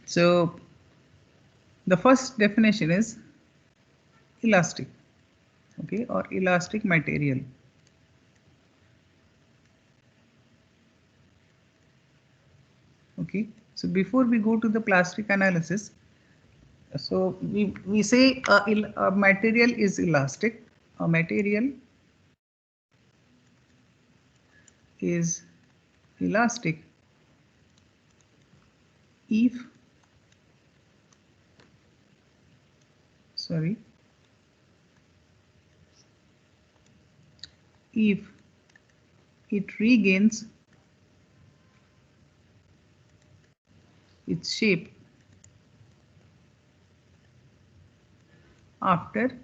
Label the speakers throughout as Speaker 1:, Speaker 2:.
Speaker 1: So the first definition is elastic, okay, or elastic material. Okay, so before we go to the plastic analysis, so we say a material is elastic. A material is elastic if if it regains its shape after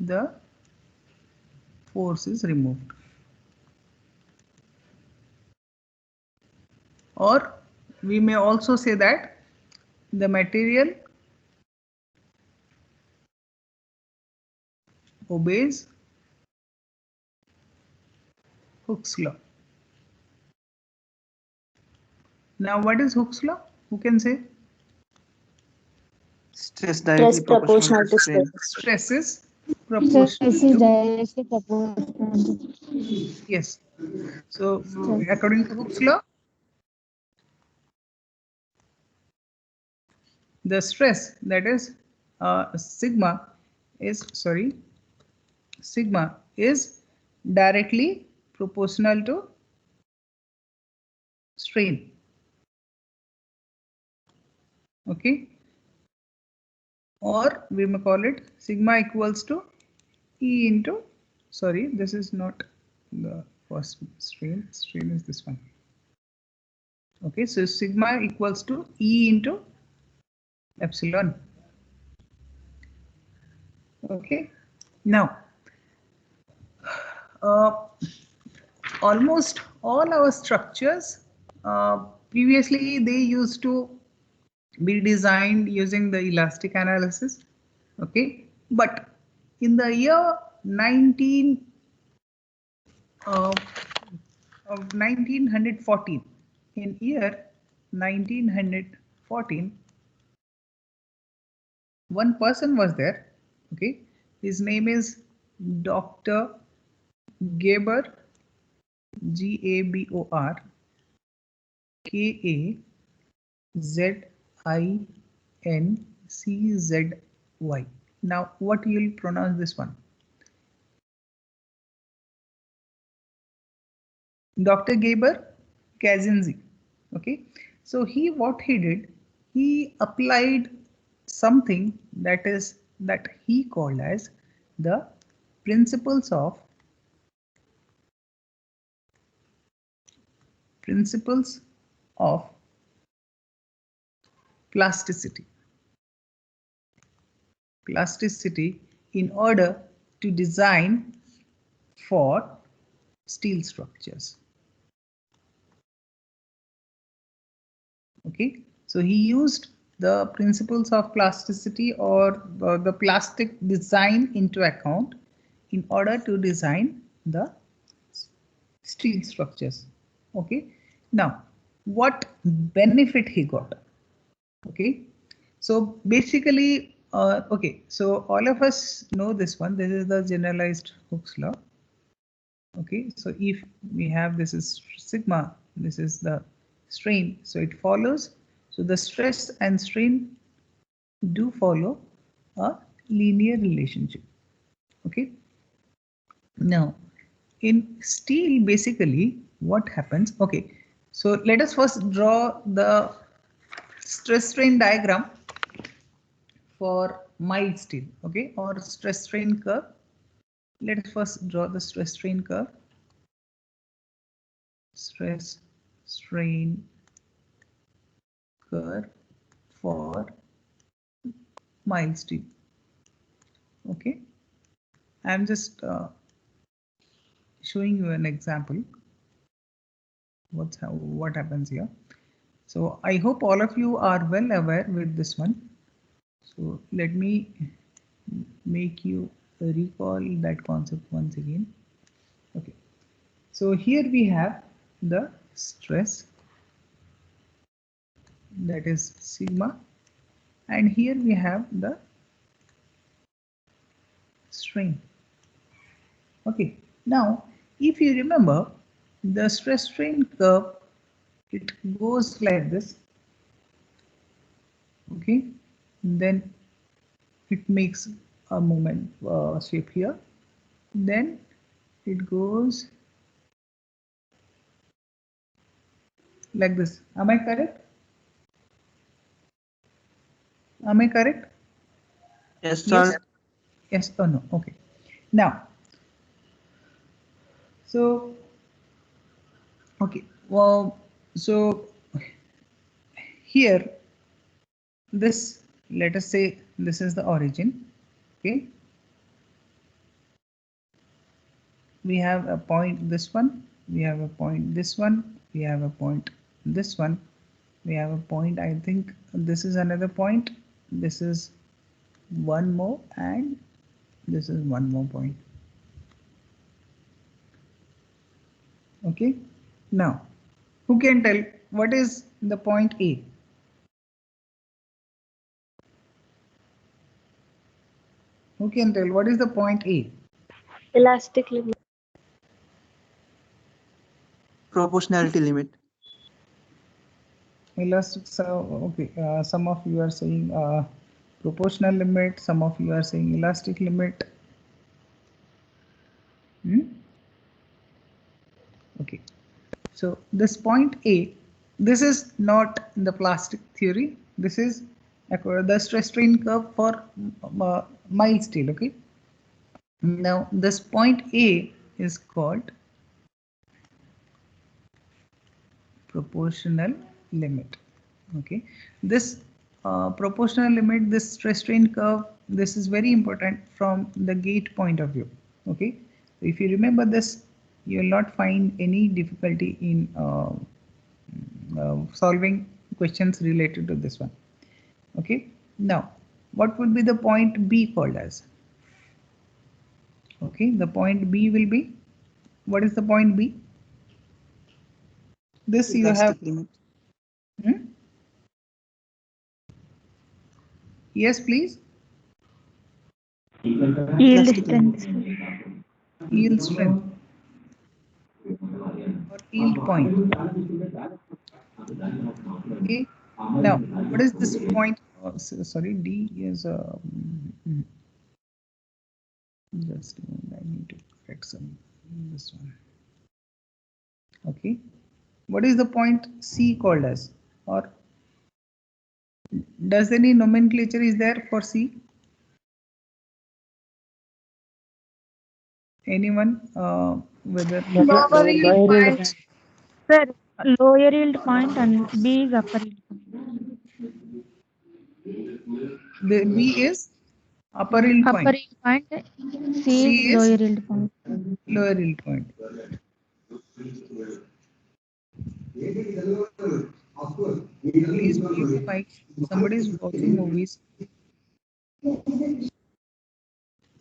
Speaker 1: the force is removed, or we may also say that the material obeys Hooke's law. Now, what is Hooke's law? Who can say?
Speaker 2: Stress directly proportional to strain.
Speaker 1: Stress is
Speaker 3: Stress
Speaker 1: proportional
Speaker 3: is
Speaker 1: to,
Speaker 3: directly proportional.
Speaker 1: yes. So according to Hooke's law, the stress, that is sigma is directly proportional to strain. Okay, or we may call it sigma equals to E into, sorry, this is not the first strain is this one. Okay, so sigma equals to E into epsilon. Okay, now almost all our structures previously they used to be designed using the elastic analysis. Okay, but in the year 1914, in year 1914, one person was there. Okay, his name is Dr. Gabor, Gabor, Kazinczy. Now, what you will pronounce this one? Dr. Gabor Kazinczy. Okay, so what he did, he applied something that he called as the principles of plasticity in order to design for steel structures. Okay, so he used the principles of plasticity or the plastic design into account in order to design the steel structures. Okay, now what benefit he got? Okay, so basically okay, so all of us know this one. This is the generalized Hooke's law. Okay, so if we have, this is sigma, this is the strain, so it follows, so the stress and strain do follow a linear relationship. Okay, now in steel basically what happens, okay, so let us first draw the stress strain diagram for mild steel, okay, or stress strain curve. Let us first draw the stress strain curve. Stress strain curve for mild steel. Okay, I'm just showing you an example. What happens here? So I hope all of you are well aware with this one. So let me make you recall that concept once again. Okay, so here we have the stress that is sigma, and here we have the strain. Okay, now if you remember the stress strain curve, it goes like this. Okay, then it makes a moment shape here, then it goes like this. Am I correct? Am I correct?
Speaker 2: Yes, sir.
Speaker 1: Yes or no? Okay. Now, so okay. Well, so here, this, let us say this is the origin. Okay. We have a point this one. We have a point this one. We have a point this one. We have a point. I think this is another point. This is one more, and this is one more point. Okay, now who can tell what is the point A? Who can tell what is the point A?
Speaker 3: Elastic limit.
Speaker 2: Proportionality limit.
Speaker 1: Elastic. So okay, some of you are saying proportional limit, some of you are saying elastic limit. Okay, so this point A, this is not in the plastic theory. This is the stress strain curve for mild steel. Okay, now this point A is called proportional limit. Okay, this proportional limit, this stress strain curve, this is very important from the gate point of view. Okay, if you remember this, you will not find any difficulty in solving questions related to this one. Okay, now what would be the point B called as? Okay, the point B will be, what is the point B? This you have.
Speaker 2: Elastic limit.
Speaker 1: Yes, please.
Speaker 3: Yield strength.
Speaker 1: Yield strength or yield point. Okay. Now, what is this point? Sorry, D is just a moment, I need to correct some this one. Okay. What is the point C called as? Or does any nomenclature is there for C? Anyone? Whether
Speaker 3: Lower yield point. Sir, lower yield point and B is upper yield point.
Speaker 1: the B is upper yield
Speaker 3: Upper
Speaker 1: point.
Speaker 3: yield point. C
Speaker 1: C
Speaker 3: is
Speaker 1: is
Speaker 3: lower yield point.
Speaker 1: lower yield point. Please mute the mic. Somebody is watching movies.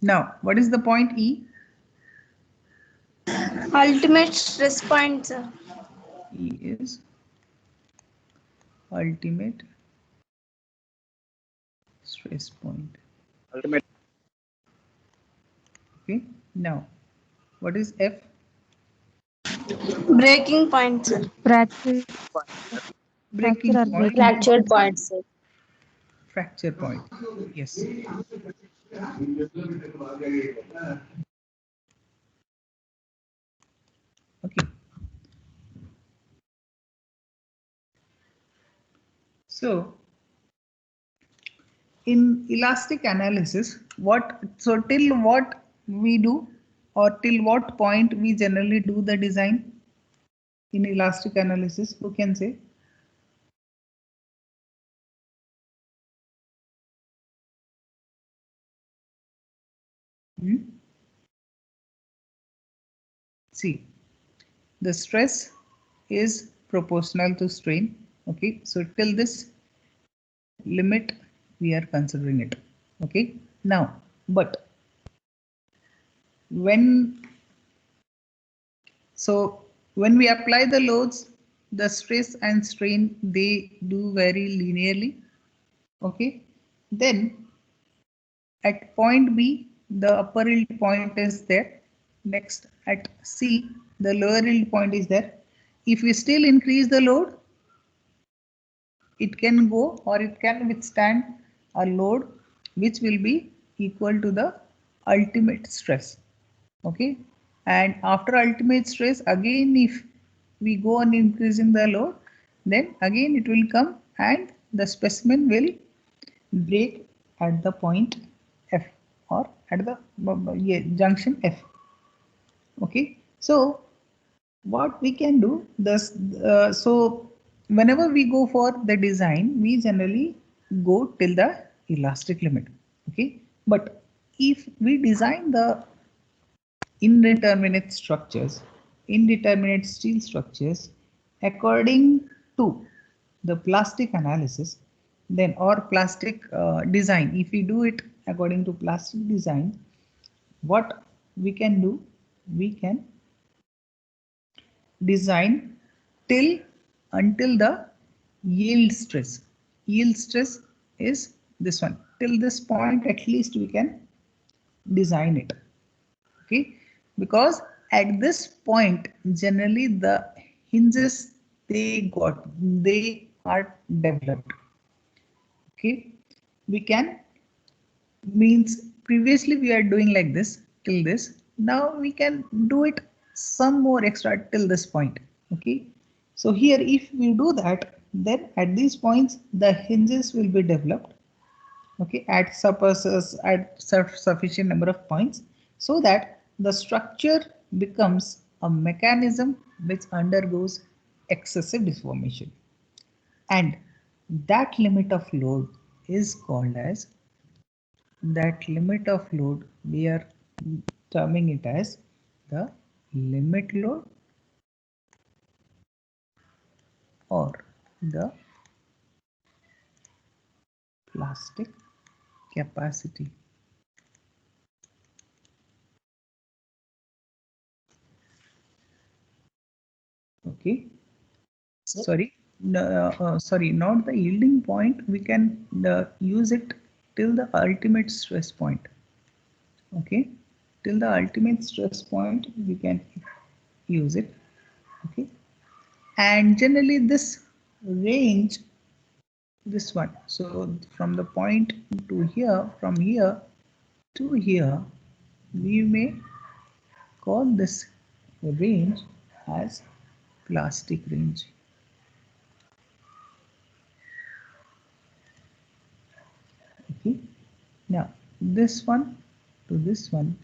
Speaker 1: Now, what is the point E?
Speaker 4: Ultimate stress point, sir.
Speaker 1: E is ultimate stress point.
Speaker 5: Ultimate.
Speaker 1: Okay. Now, what is F?
Speaker 4: Breaking point, sir.
Speaker 3: Fracture.
Speaker 1: Breaking
Speaker 3: Fracture or
Speaker 1: point.
Speaker 3: breaking
Speaker 4: Fractured point, sir.
Speaker 1: Fracture point. Yes. Okay. So, in elastic analysis, till what we do, or till what point we generally do the design in elastic analysis? Who can say? See, the stress is proportional to strain. Okay, so till this limit we are considering it. Okay, now, but when we apply the loads, the stress and strain, they do vary linearly. Okay, then at point B, the upper yield point is there. Next, at C, the lower yield point is there. If we still increase the load, it can go or it can withstand a load which will be equal to the ultimate stress. Okay, and after ultimate stress, again if we go on increasing the load, then again it will come and the specimen will break at the point F or at the junction F. Okay, so what we can do this, so whenever we go for the design, we generally go till the elastic limit. Okay, but if we design the indeterminate structures, indeterminate steel structures according to the plastic analysis, then or plastic design, if we do it according to plastic design, what we can do, we can design till until the yield stress. Yield stress is this one. Till this point, at least we can design it. Okay, because at this point, generally the hinges they are developed. Okay, we can means previously we are doing like this till this, now we can do it some more extra till this point. Okay, so here if we do that, then at these points the hinges will be developed. Okay, at supposes at sufficient number of points, so that the structure becomes a mechanism which undergoes excessive deformation, and that limit of load is called as, that limit of load we are terming it as the limit load or the plastic capacity. Okay, sorry, no, sorry, not the yielding point, we can use it till the ultimate stress point. Okay, till the ultimate stress point we can use it. Okay, and generally this range, this one, so from the point to here, from here to here, we may call this range as plastic range. Okay, now this one to this one,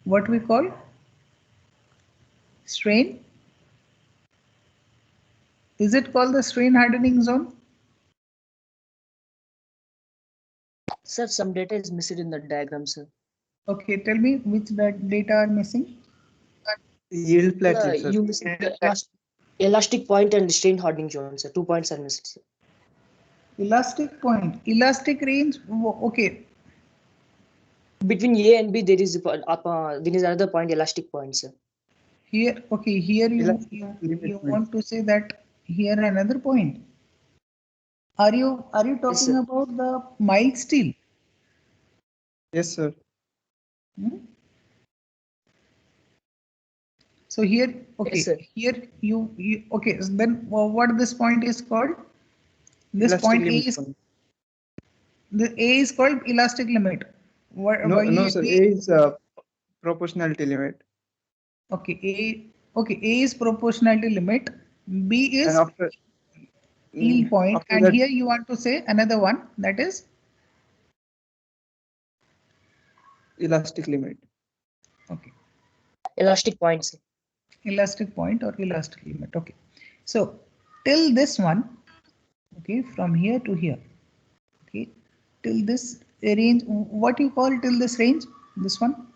Speaker 1: what we call strain. Is it called the strain hardening zone?
Speaker 5: Sir, some data is missing in the diagram, sir.
Speaker 1: Okay, tell me which data are missing.
Speaker 2: Yield plateau, sir.
Speaker 5: You missed the elastic point and strain hardening zone, sir. 2 points are missed, sir.
Speaker 1: Elastic point, elastic range. Okay,
Speaker 5: Between A and B, there is another point, elastic point, sir.
Speaker 1: here, okay, here you want to say that here another point. Are you talking
Speaker 5: Yes,
Speaker 1: about the mild steel?
Speaker 2: Yes, sir.
Speaker 1: Hmm? So here, okay,
Speaker 5: yes, sir.
Speaker 1: here you okay. So then what this point is called? This
Speaker 2: Elastic
Speaker 1: point A
Speaker 2: limit
Speaker 1: is,
Speaker 2: point.
Speaker 1: the A is called elastic limit. What,
Speaker 2: No, sir. A is proportionality limit.
Speaker 1: okay, A is proportionality limit. B
Speaker 2: And
Speaker 1: is
Speaker 2: after
Speaker 1: yield point,
Speaker 2: after
Speaker 1: and
Speaker 2: that,
Speaker 1: here you want to say another one, that is
Speaker 2: elastic limit.
Speaker 1: okay,
Speaker 5: Elastic point, sir.
Speaker 1: elastic point or elastic limit. Okay, so till this one, okay, from here to here, okay, till this range, what you call till this range? This one,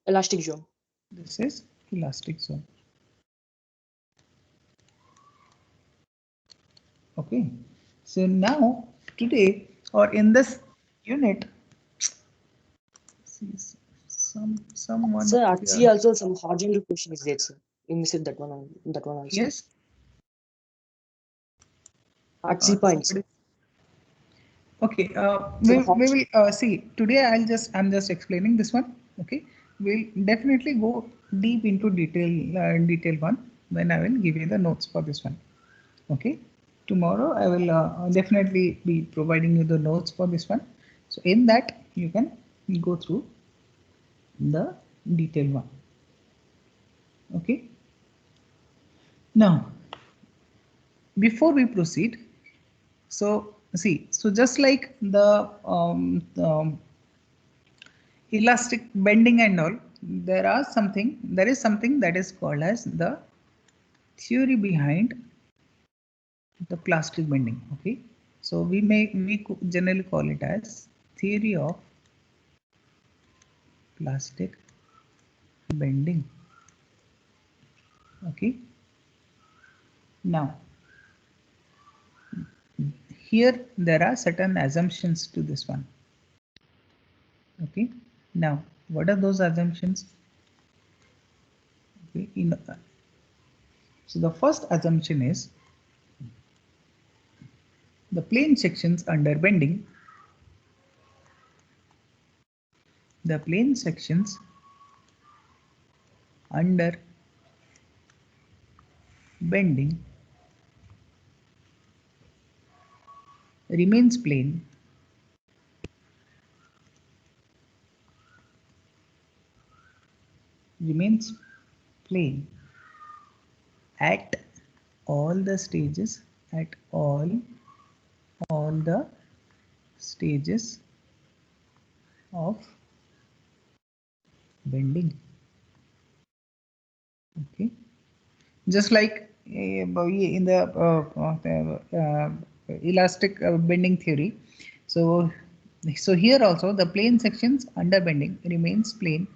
Speaker 5: Elastic zone.
Speaker 1: this is elastic zone. Okay, so now today or in this unit, see someone
Speaker 5: Sir, at
Speaker 1: here.
Speaker 5: C also some horizontal question is there, sir. You missed that one. That one also.
Speaker 1: Yes.
Speaker 5: At 3 points.
Speaker 1: Somebody- Okay, we will see today. I'm just explaining this one. Okay, we'll definitely go deep into detail one when I will give you the notes for this one. Okay, tomorrow I will definitely be providing you the notes for this one. So in that you can go through the detail one. Okay. Now, before we proceed, so see, so just like the elastic bending and all, there is something that is called as the theory behind the plastic bending. Okay, so we generally call it as theory of plastic bending. Okay, now here there are certain assumptions to this one. Okay, now what are those assumptions? Okay, so the first assumption is the plane sections under bending. The plane sections under bending remains plane at all the stages the stages of bending. Okay, just like in the elastic bending theory. So here also the plane sections under bending remains plane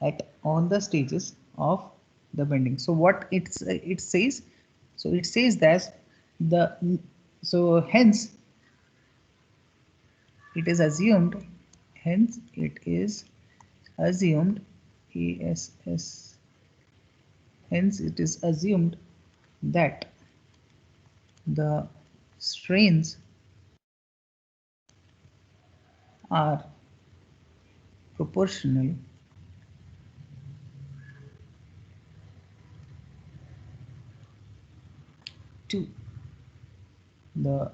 Speaker 1: at all the stages of the bending. So what it says, so it says that the so hence it is assumed hence it is assumed ESS hence it is assumed that the strains are proportional to the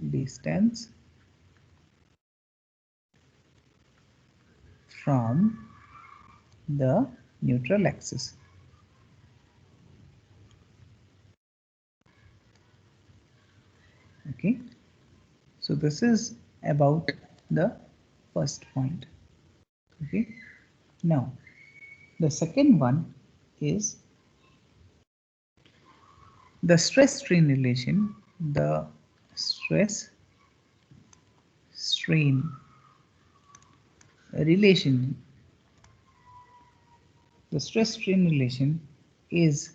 Speaker 1: distance from the neutral axis. Okay, so this is about the first point. Okay, now the second one is the stress strain relation. The stress strain relation the stress strain relation is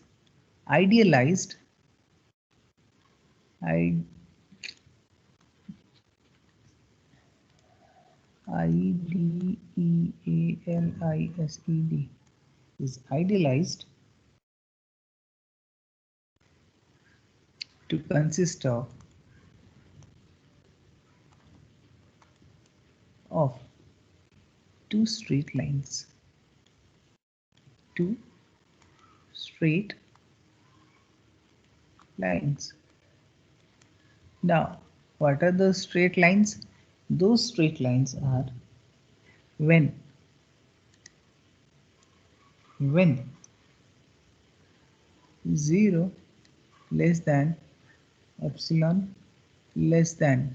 Speaker 1: idealized idealized is idealized to consist of two straight lines. Two straight lines. Now, what are those straight lines? Those straight lines are when 0 less than epsilon less than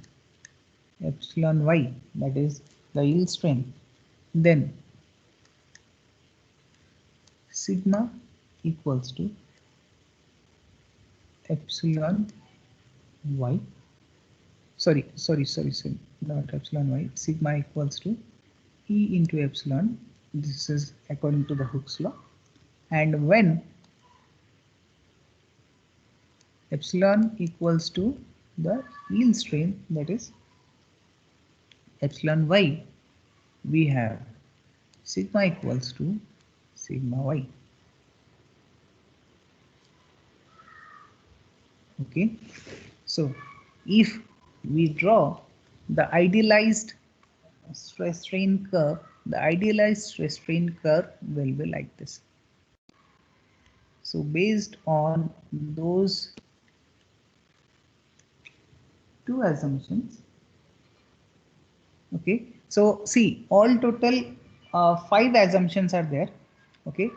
Speaker 1: epsilon y, that is the yield strength, then sigma equals to epsilon y, sorry, not epsilon y, sigma equals to E into epsilon. This is according to the Hooke's law. And when epsilon equals to the yield strain, that is epsilon y, we have sigma equals to sigma y. Okay, so if we draw the idealized stress strain curve, the idealized stress strain curve will be like this. So based on those two assumptions, okay, so see, all total 5 assumptions are there. Okay,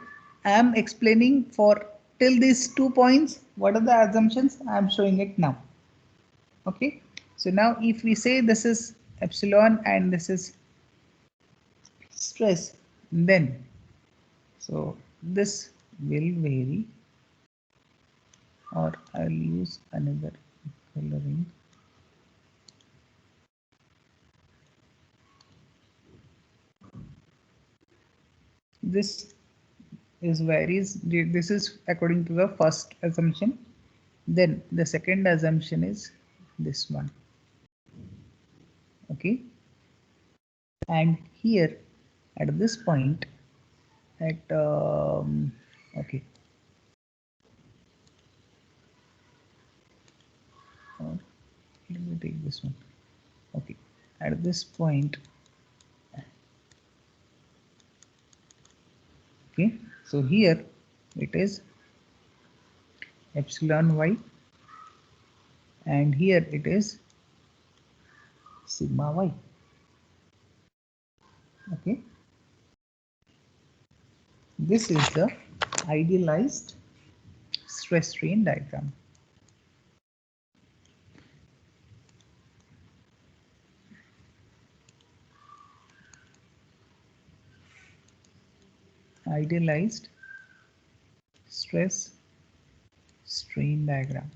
Speaker 1: I am explaining for till these 2 points what are the assumptions. I am showing it now. Okay, so now if we say this is epsilon and this is stress, then so this will vary, or I'll use another coloring. This is varies. This is according to the first assumption. Then the second assumption is this one. Okay, and here at this point at okay, or let me take this one. Okay, at this point, okay, so here it is epsilon y, and here it is sigma y. Okay, this is the idealized stress strain diagram. Idealized stress strain diagram.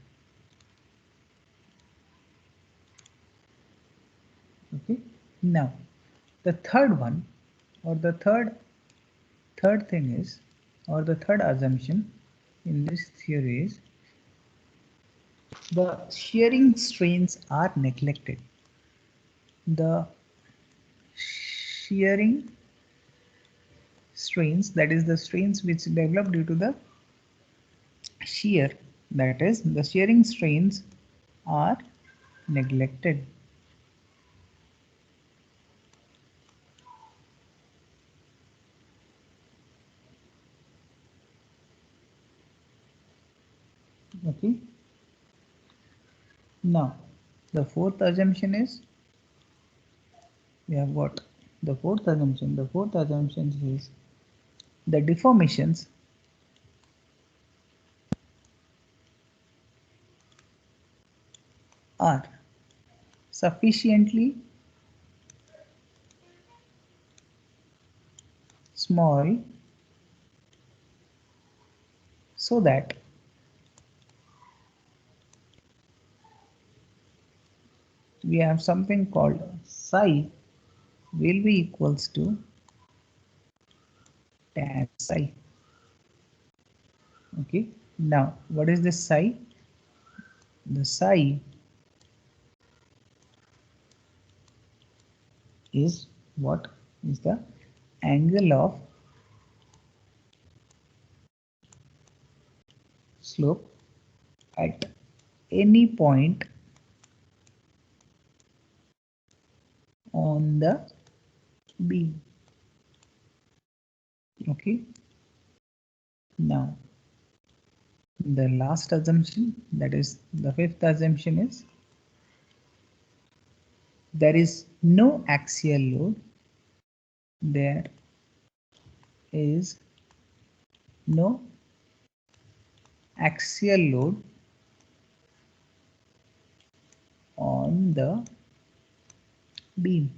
Speaker 1: Okay, now the third one, or the third thing is, or the third assumption in this theory is the shearing strains are neglected. The shearing strains, that is the strains which develop due to the shear, that is the shearing strains are neglected. Okay, now the fourth assumption is, we have got the fourth assumption. The fourth assumption is the deformations are sufficiently small so that we have something called psi will be equals to tan psi. Okay, now what is this psi? The psi is what is the angle of slope at any point on the beam. Okay, now the last assumption, that is the fifth assumption, is there is no axial load. There is no axial load on the beam.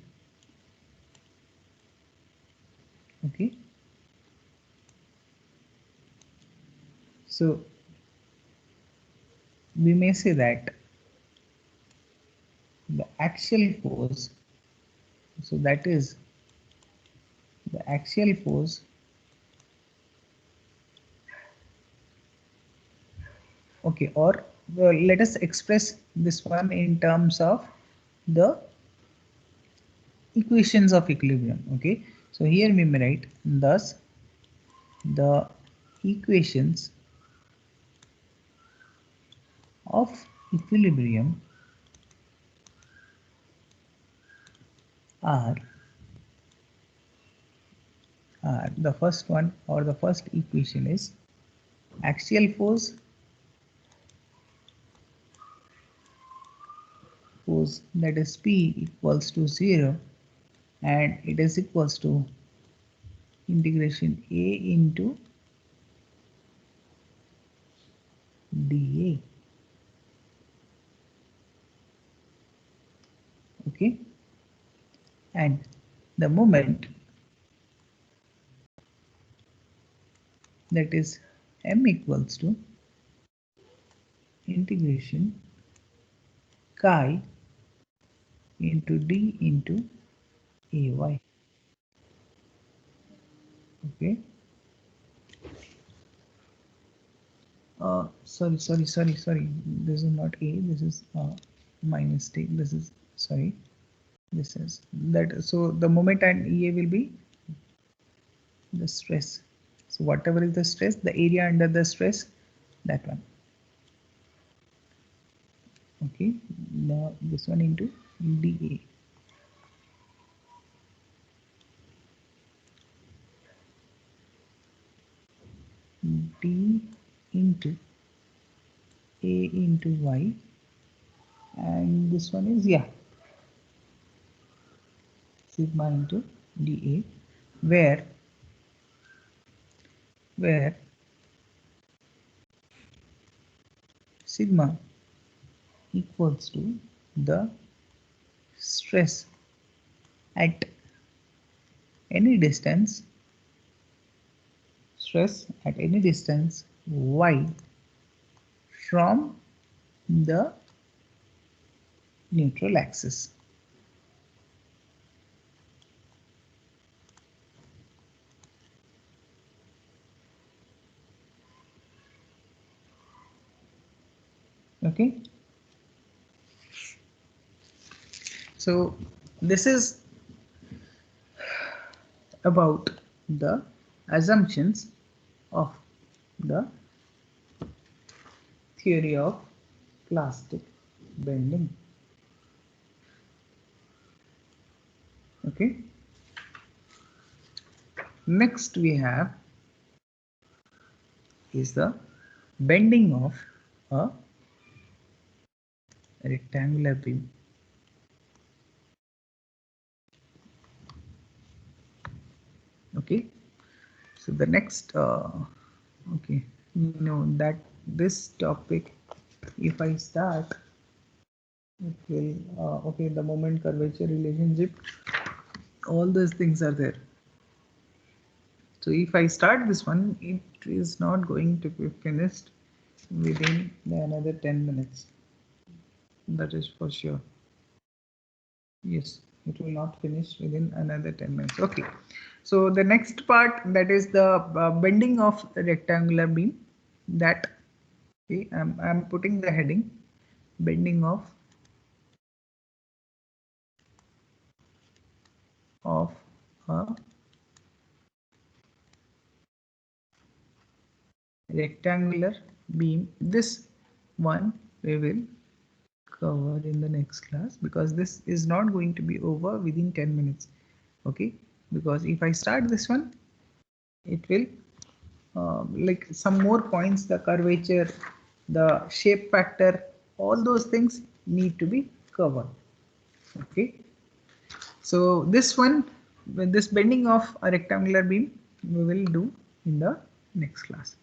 Speaker 1: Okay, so we may say that the axial force, so that is the axial force, okay, or let us express this one in terms of the equations of equilibrium. Okay, so here we may write, thus the equations of equilibrium are the first one, or the first equation is axial force that is P equals to 0, and it is equals to integration A into dA. Okay, and the moment that is M equals to integration chi into D into AY. Okay. Sorry. This is not A. This is my mistake. This is, sorry. This is that. So the moment and EA will be the stress. So whatever is the stress, the area under the stress, that one. Okay. Now this one into dA. D into A into Y, and this one is, yeah, sigma into dA, where sigma equals to the stress at any distance, y from the neutral axis. Okay, so this is about the assumptions of the theory of plastic bending. Okay, next we have is the bending of a rectangular beam. Okay, so the next okay, that this topic, if I start, it will okay, the moment curvature relationship, all those things are there. So if I start this one, it is not going to be finished within another 10 minutes. That is for sure. Yes, it will not finish within another 10 minutes. Okay, so the next part, that is the bending of the rectangular beam. That, okay, I'm putting the heading bending of a rectangular beam. This one we will cover in the next class, because this is not going to be over within 10 minutes. Okay, because if I start this one, it will like some more points, the curvature, the shape factor, all those things need to be covered. Okay, so this one, with this bending of a rectangular beam, we will do in the next class.